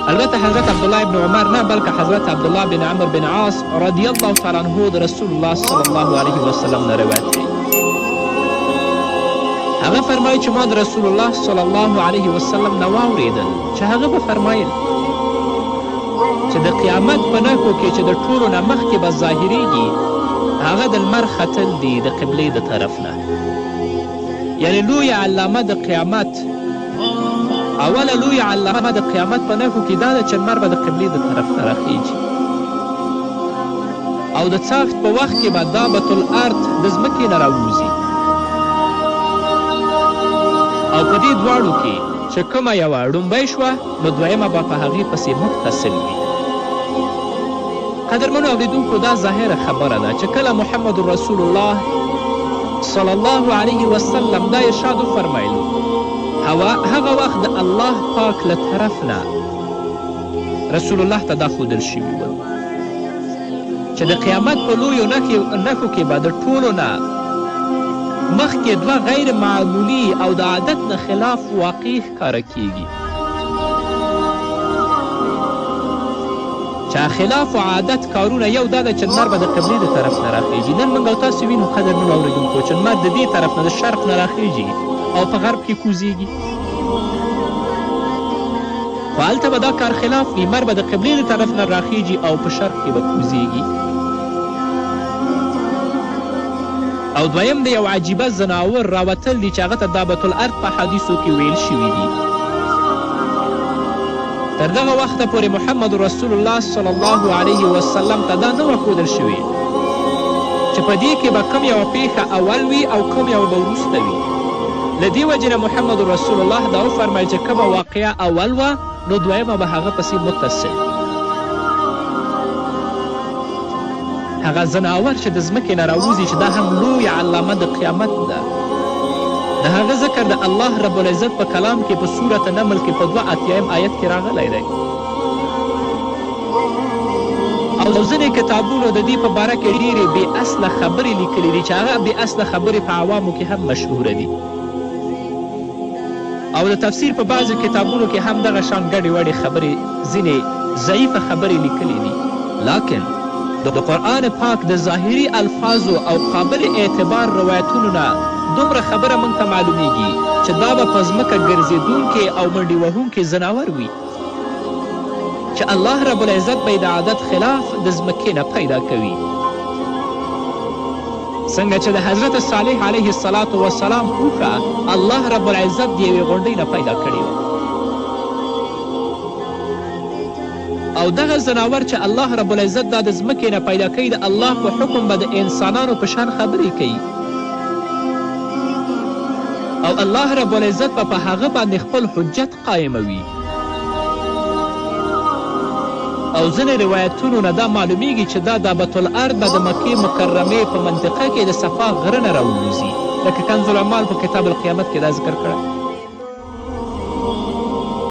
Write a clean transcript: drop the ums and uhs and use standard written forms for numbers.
البته حضرت عبدالله ابن عمر نه بلکه حضرت عبدالله بن عمر بن عاص رضی الله تعالی عنه د رسول الله صلی الله علیه وسلم نه روایت کوي. هغه فرمایي چې ما د رسول الله صلی الله علیه وسلم نه واورېدل چې هغه به فرمایل چې د قیامت په نښو کې چې د ټولو نه مخکې به ظاهریږي هغه د لمر ختل دي د قبلې د طرف نه. یعنې لویه علامه د قیامت اوله لویه علامه د قیامت په نښو کې دا ده چې لمر به د قبلې د طرف نه راخیږي او د څاښت په وخت کې به دابة الارض د ځمکې نه راووځي او په دې دواړو کې چې کومه یوه ړومبی شوه نو دویمه به په هغې پسې متصل وي. قدرمنو اورېدونکو دا ظاهره خبره ده چې کله محمد رسول الله صلی الله علیه وسلم دا ارشاد وفرمایلو هغه وخت د الله پاک له طرف نه رسول الله ته دا ښودل شوي ول چې د قیامت په لویو نښو کې به د ټولو نه مخکې دوه غیر معمولي او د عادت نه خلاف واقع ښکاره کیږي چې خلاف و عادت کارونه یو دا ده چې لمر به د قبلې د طرف نه راخیږي. نن موږ او تاسو وینو قدرمنو اورېدونکو چې لمر د دې طرف نه د شرق نه راخیږي او په غرب کې کوزیږي خو هلته به دا کار خلاف وي لمر به د قبلې د طرف نه راخیږي او په شرق کې به کوزیږي. او دویم د یو عجیبه ځناور راوتل دي چې هغه ته دابة الارض په حدیثو کې ویل شوي دي. تر دغه وخته پورې محمد رسول الله صلی الله علیه وسلم ته دا نه وه ښودل شوې چې په دې کې به کوم یوه پیښه اول وي او کوم یوه به وروسته وي. له دې وجې نه محمد رسول الله دا وفرمیل چې کومه واقعه اول وه نو دویمه به هغه پسې متصل. هغه ځناور چې د ځمکې نه راوځي چې دا هم لویه علامه د قیامت ده د هغه ذکر د الله رب العزت په کلام کې په سورت نمل کې په 82 آیت کې راغلی دی او ځینې کتابونو د دې په باره کې ډېرې بې اصله خبرې لیکلي دي چې هغه بې اصله خبرې په عوامو کې هم مشهوره دي او د تفسیر په بعضو کتابونو کې هم دغه شان ګډې وډې خبرې ځینې ضعیفه خبرې لیکلي دي. لیکن د قرآن پاک د ظاهري الفاظو او قابل اعتبار روایتونو نه دومره خبره موږ ته معلومیږي چې دا به په ځمکه ګرځېدونکې او منډې وهونکې ځناور وي چې الله رب العزت به یې د عادت خلاف د ځمکې نه پیدا کوي څنګه چې د حضرت صالح علیه السلام اوښه الله رب العزت د یوې غونډۍ نه پیدا کړې وه او دغه ځناور چې الله رب العزت دا د ځمکې نه پیدا کوي د الله په حکم به د انسانانو په شان خبرې کوي او الله رب العزت به په هغه باندې خپل حجت قایموي او ځینې روایتونو نه دا معلومیږي چې دا دابة الارض به د مکې مکرمې په منطقه کې د صفا غره نه راووځي لکه کنز العمال په کتاب القیامت کې دا ذکر کړی